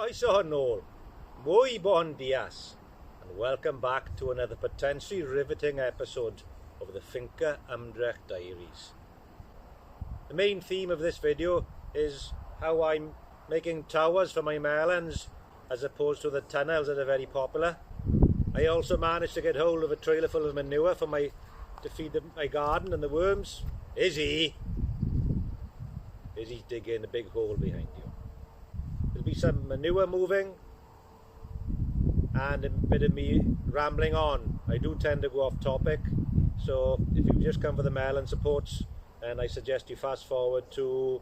Croeso nôl, muy bon dias, and welcome back to another potentially riveting episode of the Finca Ymdrech Diaries. The main theme of this video is how I'm making towers for my melons as opposed to the tunnels that are very popular. I also managed to get hold of a trailer full of manure for to feed my garden and the worms. Izzy's digging a big hole behind you. There'll be some manure moving and a bit of me rambling on. I do tend to go off topic, so if you've just come for the melon supports, then I suggest you fast forward to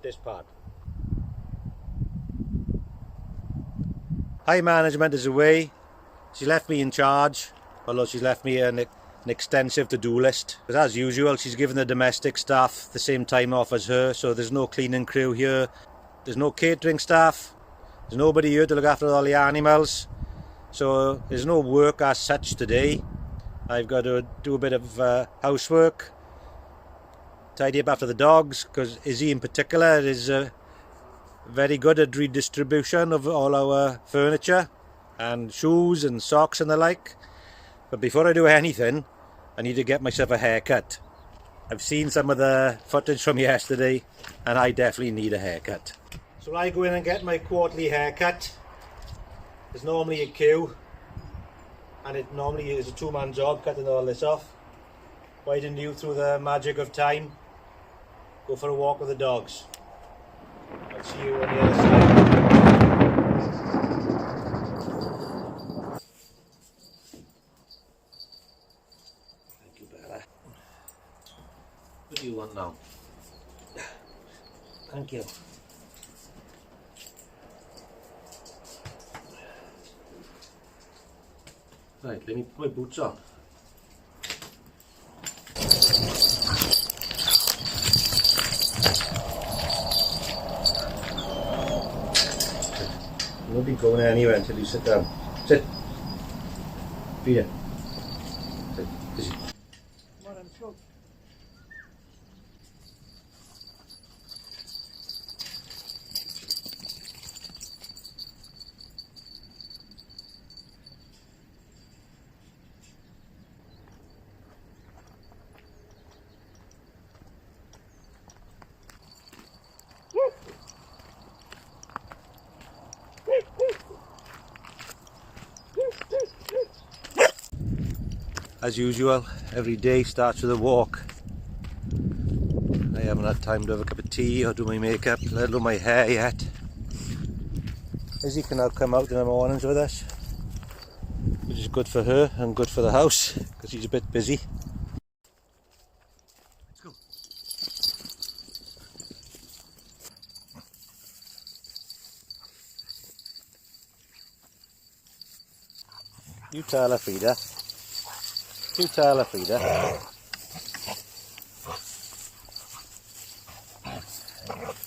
this part. High management is away. She left me in charge, although she's left me an extensive to-do list. But as usual, she's given the domestic staff the same time off as her, so there's no cleaning crew here. There's no catering staff. There's nobody here to look after all the animals. So there's no work as such today. I've got to do a bit of housework, tidy up after the dogs, because Izzy in particular is very good at redistribution of all our furniture and shoes and socks and the like. But before I do anything, I need to get myself a haircut. I've seen some of the footage from yesterday and I definitely need a haircut. So I go in and get my quarterly haircut. There's normally a queue and it normally is a two-man job cutting all this off. Why didn't you, through the magic of time, go for a walk with the dogs? I'll see you on the other side. Thank you, Bella. What do you want now? Thank you. Right, let me put my boots on. You won't be going anywhere until you sit down. Sit. Be here. Sit. Busy. Come on, let's go. As usual, every day starts with a walk. I haven't had time to have a cup of tea or do my makeup, let alone my hair yet. Izzy can now come out in the mornings with us, which is good for her and good for the house, because she's a bit busy. Let's go. You tell her, Frida. You tell her, Frida.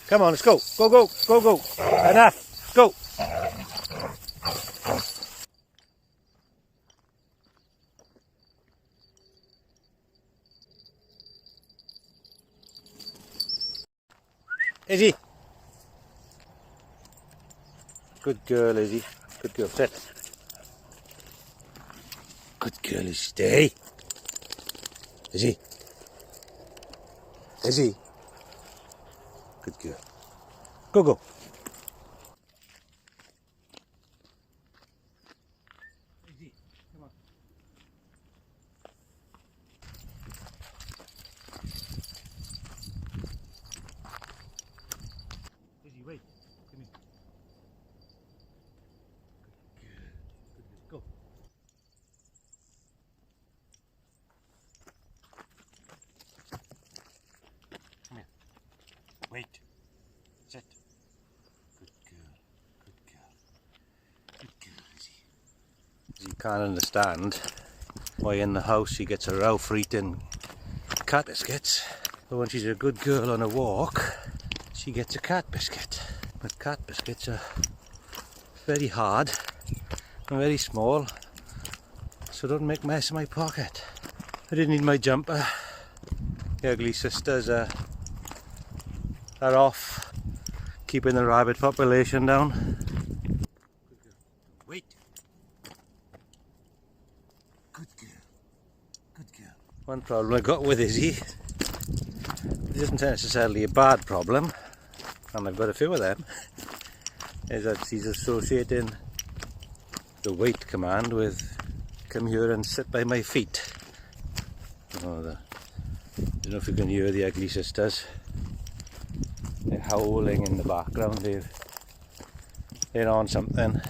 Come on, let's go. Go, go, go, go. Enough. Go. Izzy. Good girl, Izzy. Good girl. Sit. Good girl, Izzy. Stay. Izzy. Izzy. Good girl. Go, go. Izzy, come on. Izzy, wait. Come here. Good girl. Good girl. Go. Wait. Sit. Good girl. Good girl. Good girl, Izzy. Izzy can't understand why in the house she gets a row for eating cat biscuits, but when she's a good girl on a walk, she gets a cat biscuit. But cat biscuits are very hard and very small, so don't make a mess in my pocket. I didn't need my jumper. The ugly sisters are off keeping the rabbit population down. Wait. Good girl. Good girl. One problem I got with Izzy, it isn't necessarily a bad problem, and I've got a few of them, is that she's associating the wait command with come here and sit by my feet. Oh, I don't know if you can hear the ugly sisters. They're howling in the background. They're on something.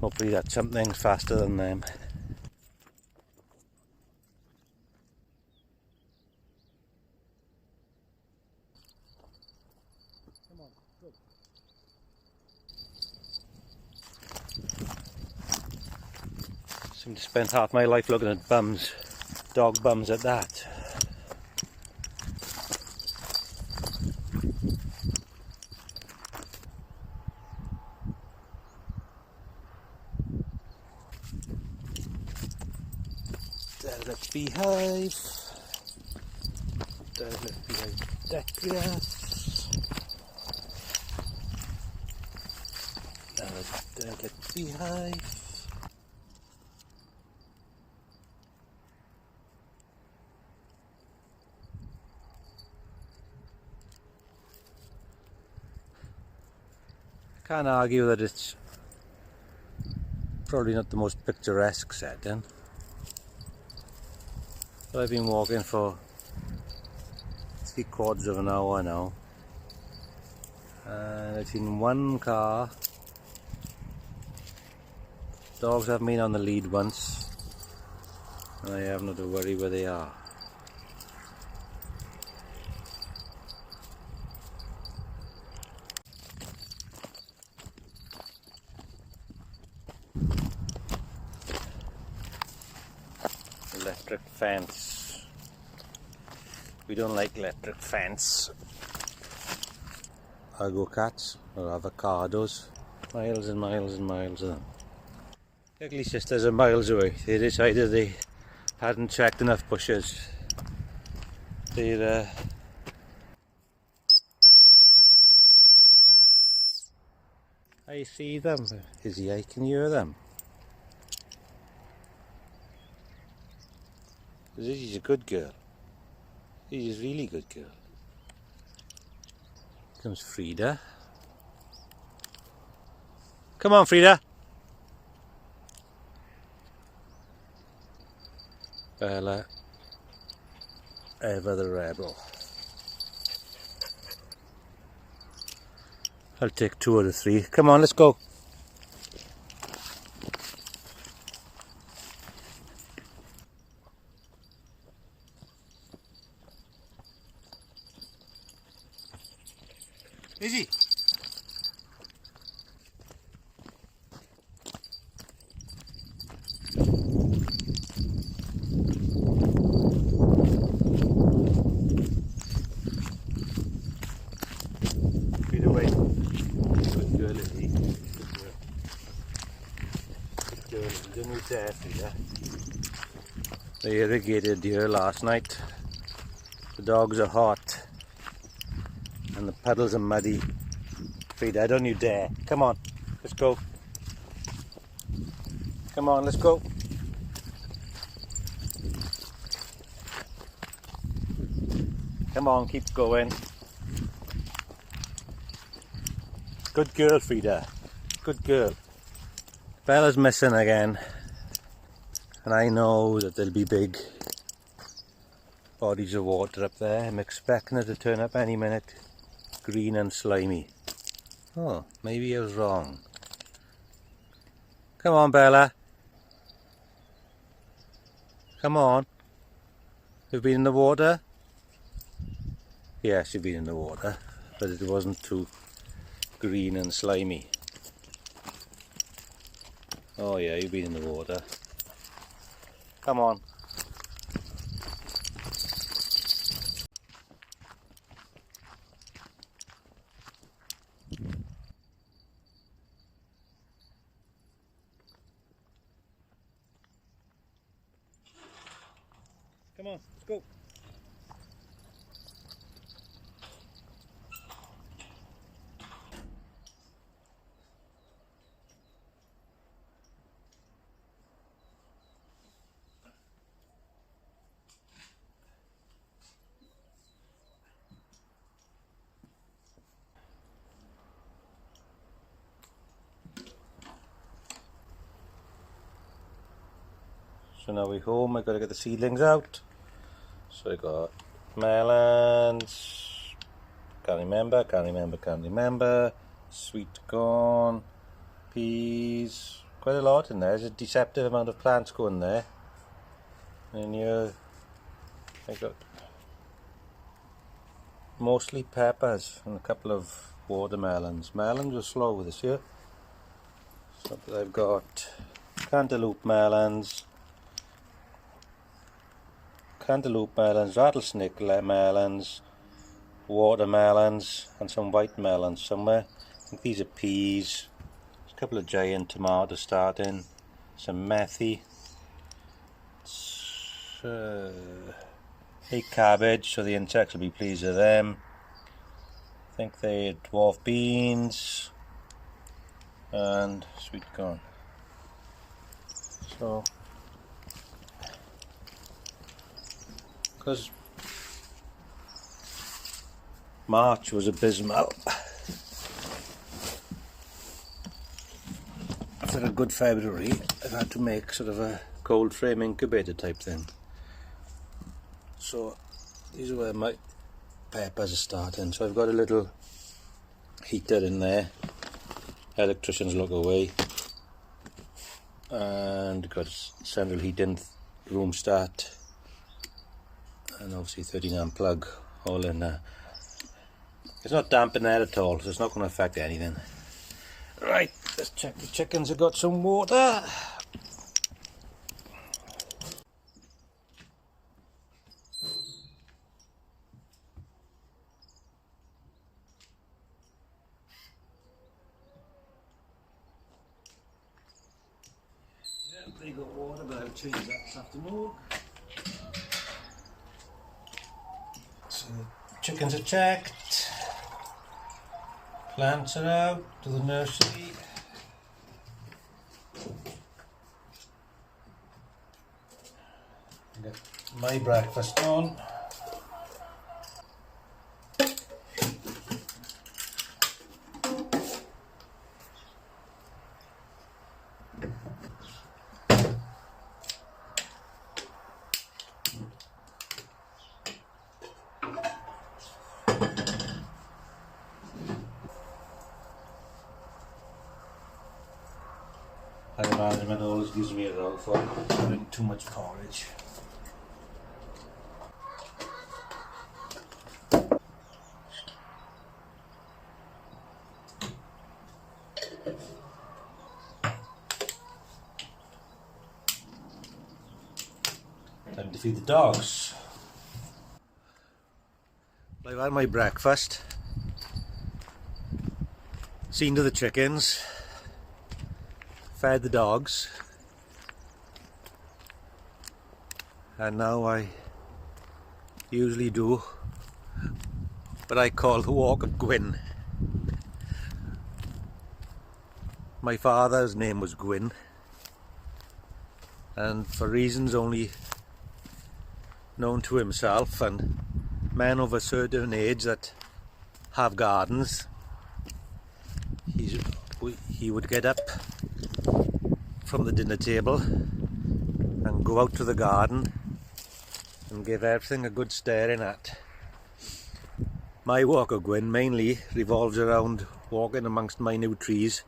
Hopefully that something's faster than them. Come on, go. Seem to spend half my life looking at bums, dog bums at that. Let's beehive. Let's beehive deck grass. Let's beehive. Can't argue that it's probably not the most picturesque setting. So I've been walking for 3/4 of an hour now, and I've seen one car. Dogs haven't been on the lead once, and I have not to worry where they are. Electric fence. We don't like electric fence. Argo cats or avocados. Miles and miles and miles of them. Ugly sisters are miles away. They decided they hadn't checked enough bushes. They're I see them. Izzy, I can hear them. Izzy's a good girl. Izzy's a really good girl. Here comes Frida. Come on, Frida. Bella, ever the rebel. I'll take 2 out of 3. Come on, let's go. Izzy. Feed away. Good girl, Izzy. Good girl. Good girl. Don't you dare, Frida. They irrigated here last night. The dogs are hot. And the puddles are muddy. Frida, don't you dare. Come on, let's go. Come on, let's go. Come on, keep going. Good girl, Frida. Good girl. Bella's missing again. And I know that there'll be big bodies of water up there. I'm expecting it to turn up any minute. Green and slimy. Oh, maybe I was wrong. Come on, Bella. Come on. You've been in the water? Yes, you've been in the water, but it wasn't too green and slimy. Oh yeah, you've been in the water. Come on. Come on, let's go. So now we're home, I've got to get the seedlings out. So I got melons, can't remember, sweet corn, peas, quite a lot in there. There's a deceptive amount of plants going there. And here I got mostly peppers and a couple of watermelons. Melons were slow this year. So I've got cantaloupe melons, rattlesnake melons, watermelons, and some white melons somewhere. I think these are peas. There's a couple of giant tomatoes starting, some methy, a cabbage, so the insects will be pleased with them. I think they're dwarf beans and sweet corn. So, because March was abysmal, after a good February I've had to make sort of a cold frame incubator type thing. So these are where my peppers are starting. So I've got a little heater in there, electricians look away, and got central heating, room start, and obviously 13 amp plug all in there. It's not damp in there at all, so it's not going to affect anything. Right, let's check the chickens have got some water. Yeah, they got water, but I'll change that this afternoon. So chickens are checked, plants are out to the nursery. Get my breakfast on. And management always gives me a run for having too much porridge. Time to feed the dogs. I've had my breakfast, seen to the chickens, fed the dogs, and now I usually do what I call the walk of Gwyn. My father's name was Gwyn, and for reasons only known to himself and men of a certain age that have gardens, he would get up from the dinner table and go out to the garden and give everything a good staring at. My walk of Gwyn mainly revolves around walking amongst my new trees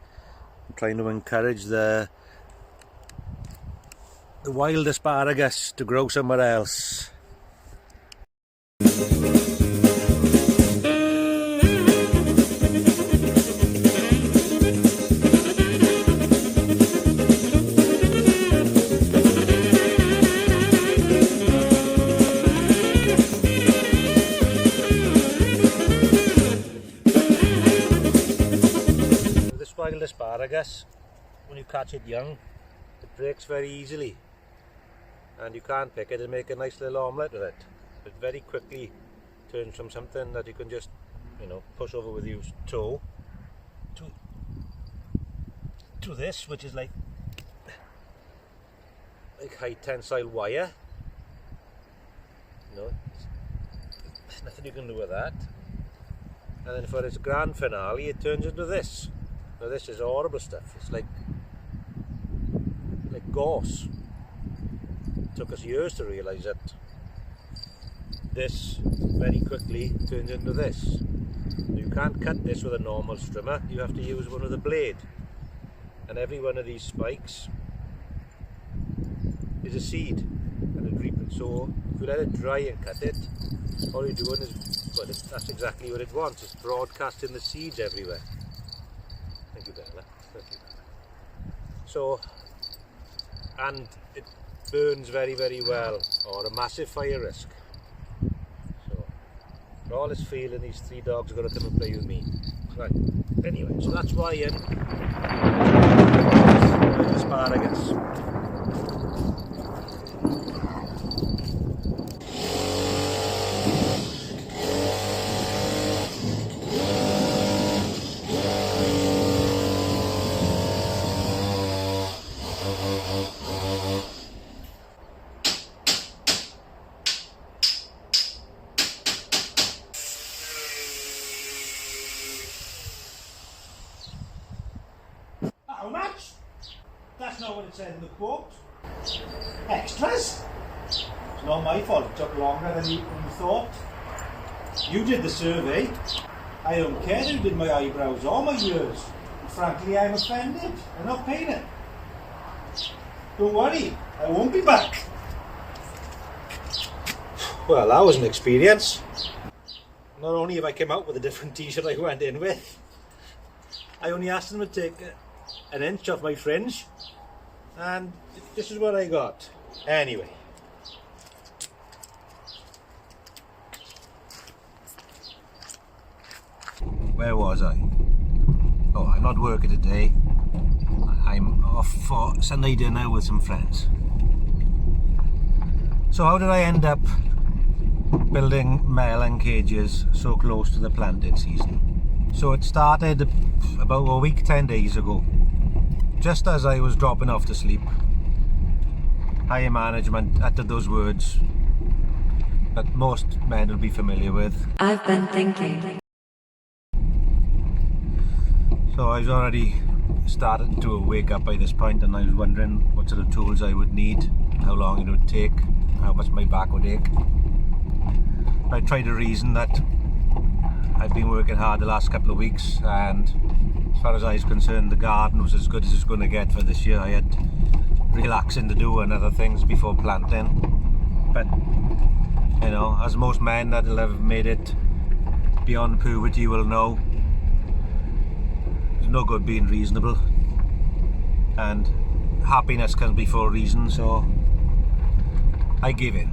and trying to encourage the wild asparagus to grow somewhere else. Wild asparagus, when you catch it young, it breaks very easily and you can't pick it and make a nice little omelette with it. It very quickly turns from something that you can just, push over with your toe to this, which is like high tensile wire. There's nothing you can do with that. And then for its grand finale, it turns into this. Now this is horrible stuff. It's like gauze. took us years to realise that this very quickly turns into this. You can't cut this with a normal strimmer, you have to use one with a blade. And every one of these spikes is a seed and a reaping. So if you let it dry and cut it, all you're doing is, well, that's exactly what it wants. It's broadcasting the seeds everywhere. Thank you, Bella. Thank you. So, and it burns very, very well, or a massive fire risk. So, for all this feeling, these 3 dogs are going to come and play with me. Right. Anyway, so that's why asparagus. How much? That's not what it said in the quote. Extras? It's not my fault, it took longer than you thought. You did the survey. I don't care who did my eyebrows or my ears. Frankly, I'm offended. I'm not paying it. Don't worry, I won't be back. Well, that was an experience. Not only have I come out with a different t-shirt I went in with, I only asked them to take an inch off my fringe, and this is what I got. Anyway, where was I? Oh, I'm not working today. I'm off for Sunday dinner with some friends. So how did I end up building melon cages so close to the planting season? So it started about a week, 10 days ago. Just as I was dropping off to sleep, higher management uttered those words that most men will be familiar with. I've been thinking. So I was already started to wake up by this point, and I was wondering what sort of tools I would need, how long it would take, how much my back would ache. I tried to reason that I've been working hard the last couple of weeks, and as far as I was concerned, the garden was as good as it's going to get for this year. I had relaxing to do and other things before planting. But, you know, as most men that will have made it beyond puberty will know, there's no good being reasonable. And happiness comes before reason, so I gave in.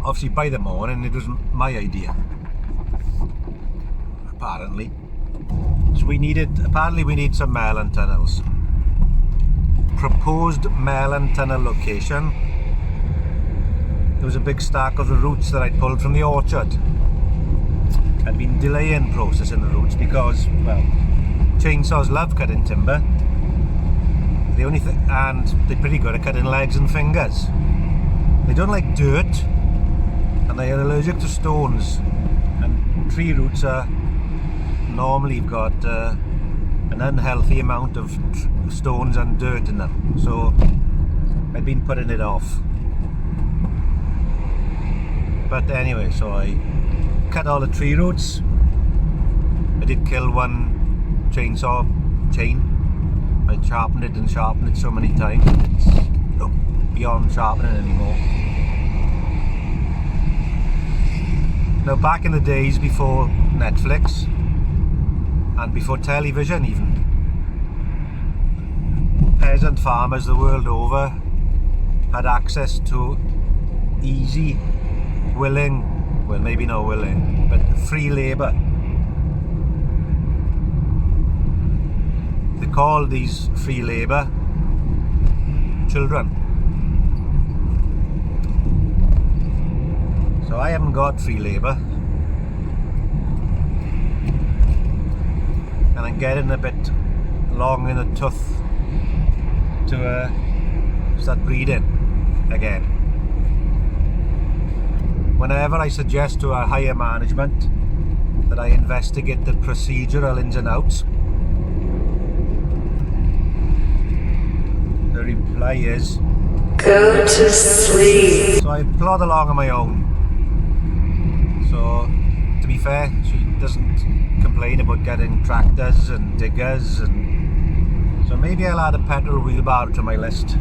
Obviously, by the morning, it was my idea. Apparently. So apparently we need some melon tunnels. Proposed melon tunnel location. There was a big stack of the roots that I'd pulled from the orchard. I'd been delaying processing the roots because, well, chainsaws love cutting timber. And they're pretty good at cutting legs and fingers. They don't like dirt, and they are allergic to stones. And tree roots are normally got an unhealthy amount of stones and dirt in them, so I've been putting it off. But anyway, so I cut all the tree roots. I did kill one chainsaw chain. I sharpened it so many times it's beyond sharpening anymore. Now, back in the days before Netflix and before television even, peasant farmers the world over had access to easy, willing, well, maybe not willing, but free labour. They call these free labour children. So I haven't got free labour, and I'm getting a bit long in the tooth to start breeding again. Whenever I suggest to our higher management that I investigate the procedural ins and outs, the reply is, Go to sleep. So I plod along on my own. So, to be fair, she doesn't complain about getting tractors and diggers, and so maybe I'll add a petrol wheelbarrow to my list.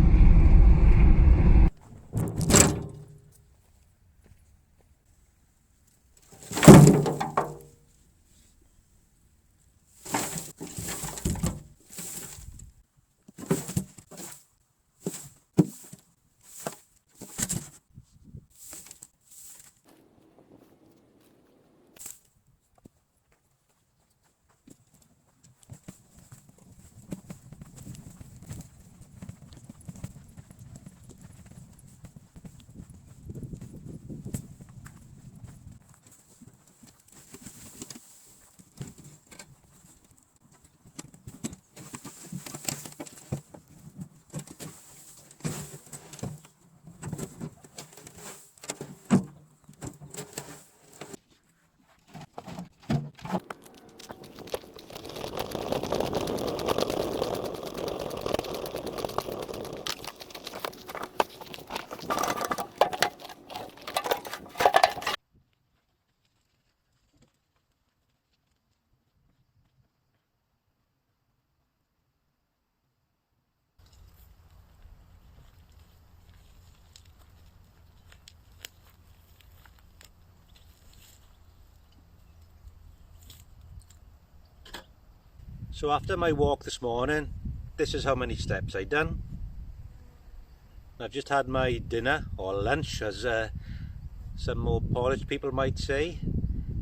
So after my walk this morning, this is how many steps I've done. I've just had my dinner, or lunch as some more polished people might say,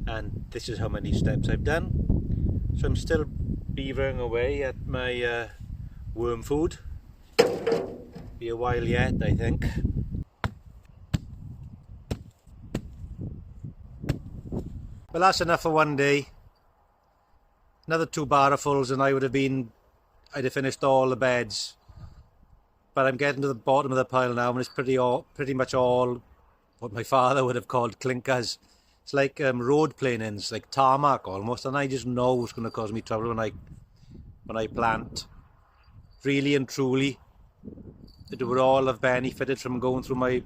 and this is how many steps I've done. So I'm still beavering away at my worm food. Be a while yet, I think. But that's enough for one day. Another 2 barrowfuls and I'd have finished all the beds. But I'm getting to the bottom of the pile now, and it's pretty much all what my father would have called clinkers. It's like road planings, like tarmac almost, and I just know it's going to cause me trouble when I plant. Really and truly, it would all have benefited from going through my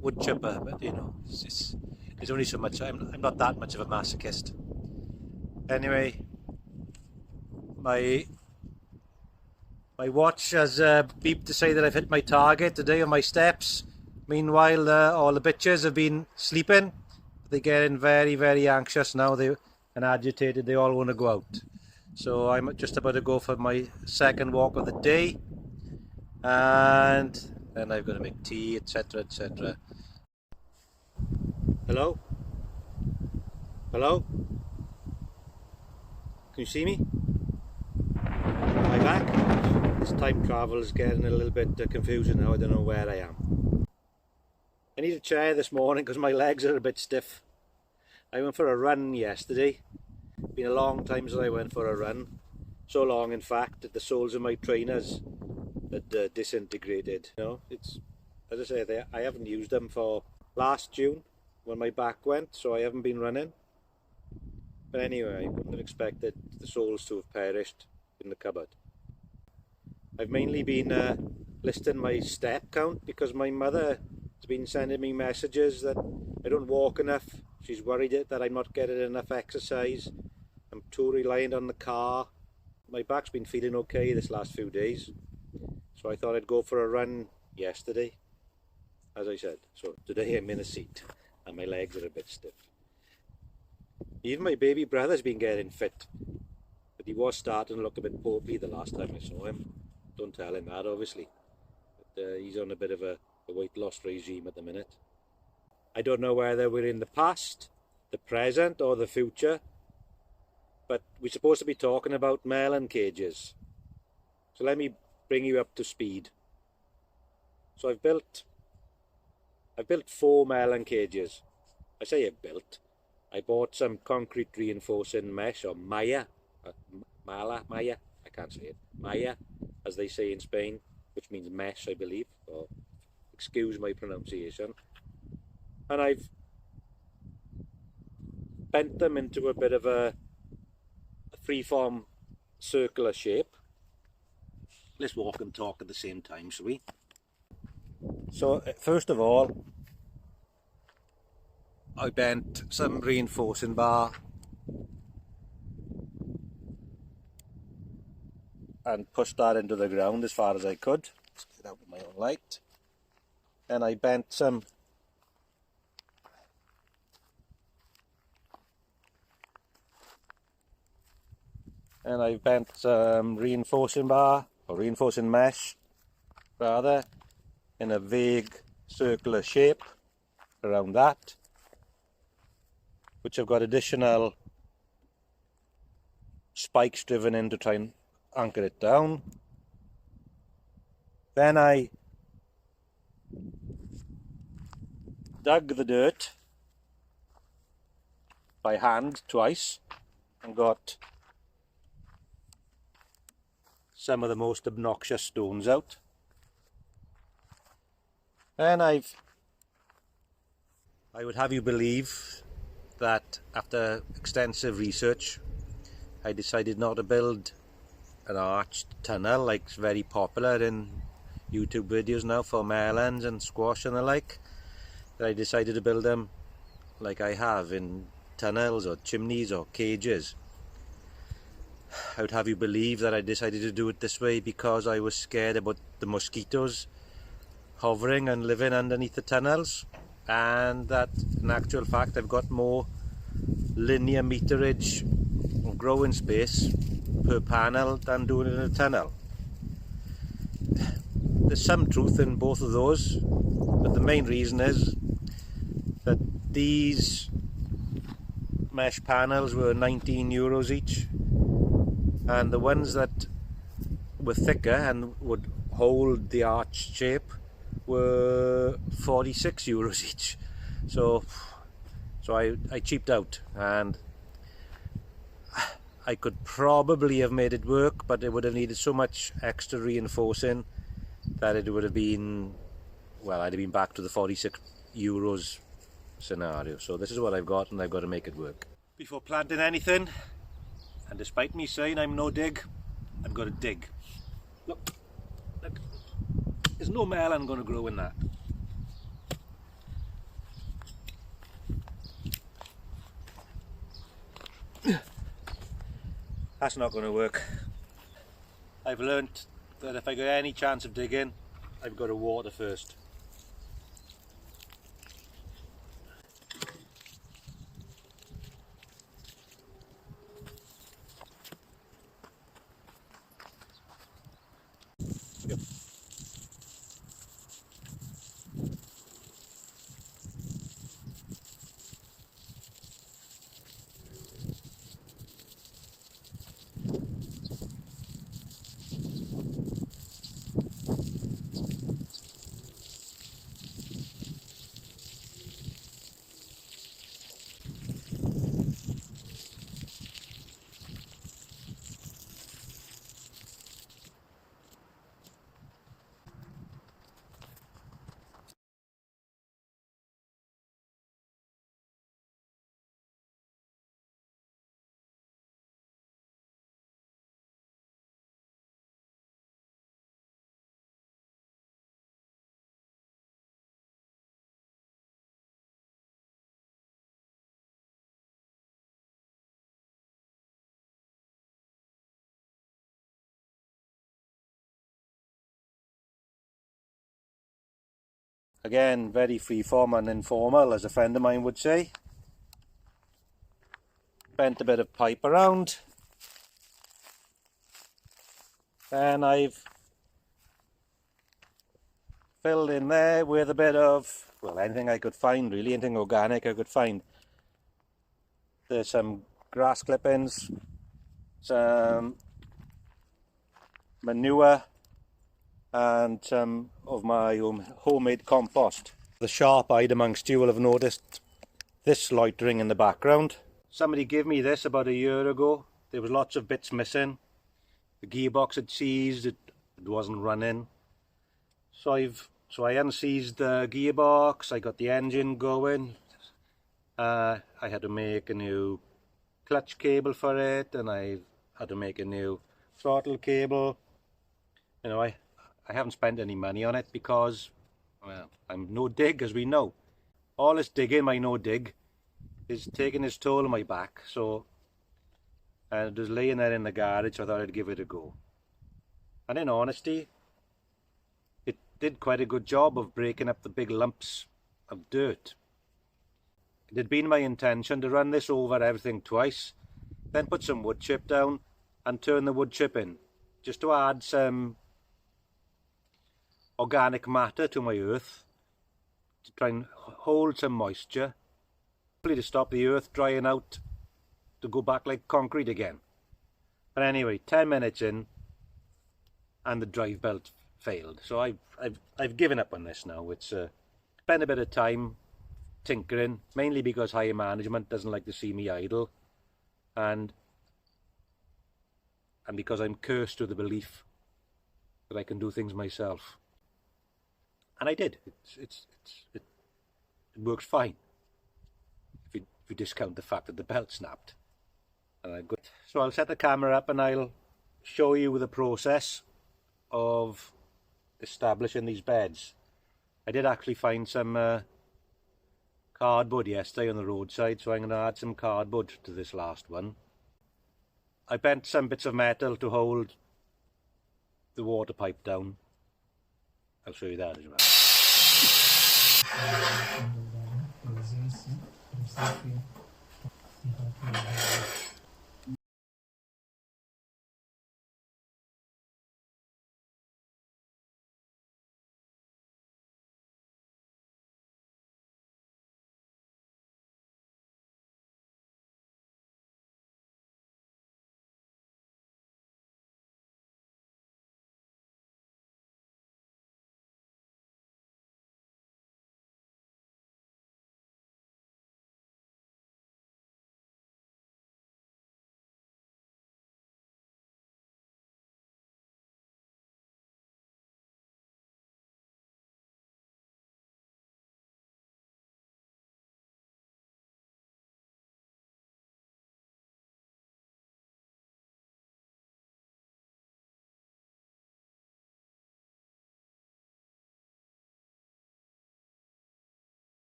wood chipper, but you know, there's only so much. I'm not that much of a masochist. Anyway, my watch has beeped to say that I've hit my target today on my steps. Meanwhile, all the bitches have been sleeping. They're getting very, very anxious now and agitated. They all want to go out. So I'm just about to go for my second walk of the day. And then I've got to make tea, etc, etc. Hello? Hello? Can you see me? Am I back? This time travel is getting a little bit confusing now. I don't know where I am. I need a chair this morning because my legs are a bit stiff. I went for a run yesterday. Been a long time since I went for a run. So long, in fact, that the soles of my trainers had disintegrated. You know, it's, as I say, I haven't used them for last June when my back went, so I haven't been running. But anyway, I wouldn't have expected the soles to have perished in the cupboard. I've mainly been listing my step count because my mother has been sending me messages that I don't walk enough. She's worried that I'm not getting enough exercise. I'm too reliant on the car. My back's been feeling okay this last few days, so I thought I'd go for a run yesterday, as I said. So today I'm in a seat and my legs are a bit stiff. Even my baby brother's been getting fit, but he was starting to look a bit portly the last time I saw him. Don't tell him that, obviously. But he's on a bit of a weight loss regime at the minute. I don't know whether we're in the past, the present or the future, but we're supposed to be talking about melon cages. So let me bring you up to speed. So I've built 4 melon cages. I say I've built. I bought some concrete reinforcing mesh, or maya, maya, I can't say it, maya, as they say in Spain, which means mesh, I believe, or excuse my pronunciation. And I've bent them into a bit of a freeform circular shape. Let's walk and talk at the same time, shall we? So first of all, I bent some reinforcing bar and pushed that into the ground as far as I could. Let's get out with my own light. Then I bent some reinforcing bar, or reinforcing mesh rather, in a vague circular shape around that, which I've got additional spikes driven in to try and anchor it down. Then I dug the dirt by hand twice and got some of the most obnoxious stones out. Then I would have you believe that after extensive research I decided not to build an arched tunnel like it's very popular in YouTube videos now for melons and squash and the like. That I decided to build them like I have in tunnels or chimneys or cages. I would have you believe that I decided to do it this way because I was scared about the mosquitoes hovering and living underneath the tunnels, and that in actual fact I've got more linear meterage of growing space per panel than doing it in a tunnel. There's some truth in both of those, but the main reason is that these mesh panels were €19 each, and the ones that were thicker and would hold the arch shape were €46 each. So I cheaped out, and I could probably have made it work, but it would have needed so much extra reinforcing that it would have been, well, I'd have been back to the €46 scenario. So this is what I've got, and I've got to make it work. Before planting anything, and despite me saying I'm no dig, I've got to dig. Look, there's no melon going to grow in that. That's not going to work. I've learnt that if I get any chance of digging, I've got to water first. Yep. Again, very freeform and informal, as a friend of mine would say. Bent a bit of pipe around. Then I've filled in there with a bit of, well, anything I could find really, anything organic I could find. There's some grass clippings, some manure, and some of my homemade compost. The sharp-eyed amongst you will have noticed this loitering in the background. Somebody gave me this about a year ago. There was lots of bits missing. The gearbox had seized, it wasn't running. So I unseized the gearbox, I got the engine going. I had to make a new clutch cable for it, and I had to make a new throttle cable. You know, I haven't spent any money on it because Well, I'm no dig, as we know. All this digging, my no dig, is taking its toll on my back, so I was laying there in the garage, so I thought I'd give it a go. And in honesty, it did quite a good job of breaking up the big lumps of dirt. It had been my intention to run this over everything twice, then put some wood chip down and turn the wood chip in, just to add some organic matter to my earth, to try and hold some moisture, hopefully to stop the earth drying out to go back like concrete again. But anyway, 10 minutes in and the drive belt failed, so I've given up on this now. It's spent a bit of time tinkering, mainly because higher management doesn't like to see me idle, and because I'm cursed with the belief that I can do things myself. And I did. It works fine if you discount the fact that the belt snapped. And so I'll set the camera up and I'll show you the process of establishing these beds. I did actually find some cardboard yesterday on the roadside, so I'm going to add some cardboard to this last one. I bent some bits of metal to hold the water pipe down. I'll show you that as well.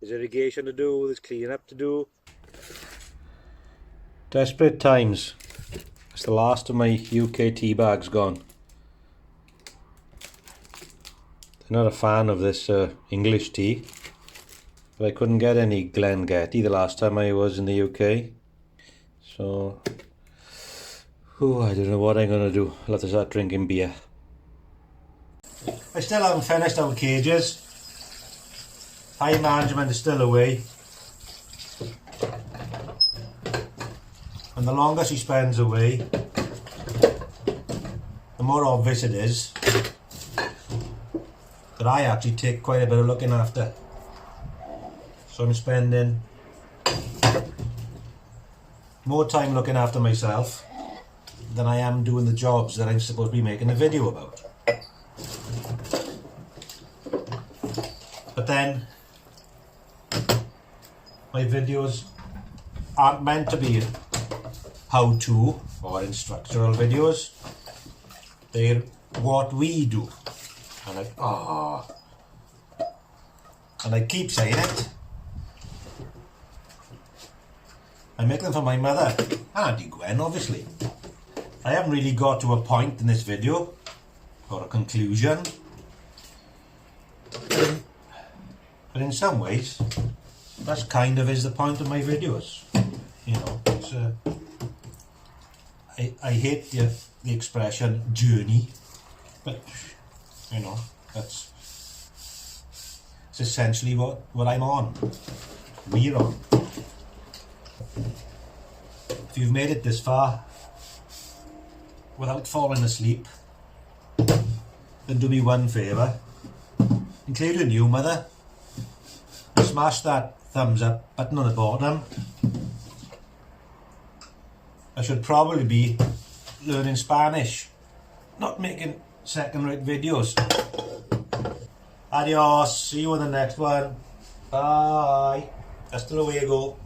There's irrigation to do, there's cleaning up to do. Desperate times. It's the last of my UK tea bags gone. I'm not a fan of this English tea, but I couldn't get any Glengettie the last time I was in the UK. So, I don't know what I'm going to do. I'll have to start drinking beer. I still haven't finished our cages. High management is still away, and the longer she spends away, the more obvious it is that I actually take quite a bit of looking after. So I'm spending more time looking after myself than I am doing the jobs that I'm supposed to be making a video about. But then my videos aren't meant to be how-to or instructional videos. They're what we do. And I keep saying it. I make them for my mother and Auntie Gwen, obviously. I haven't really got to a point in this video or a conclusion, but in some ways that's kind of is the point of my videos. You know, it's I hate the expression journey, but you know, it's essentially what I'm on. We're on. If you've made it this far without falling asleep, then do me one favour, including you, mother. Smash that thumbs up button on the bottom. I should probably be learning Spanish, not making second-rate videos. Adios, see you in the next one. Bye. Hasta luego.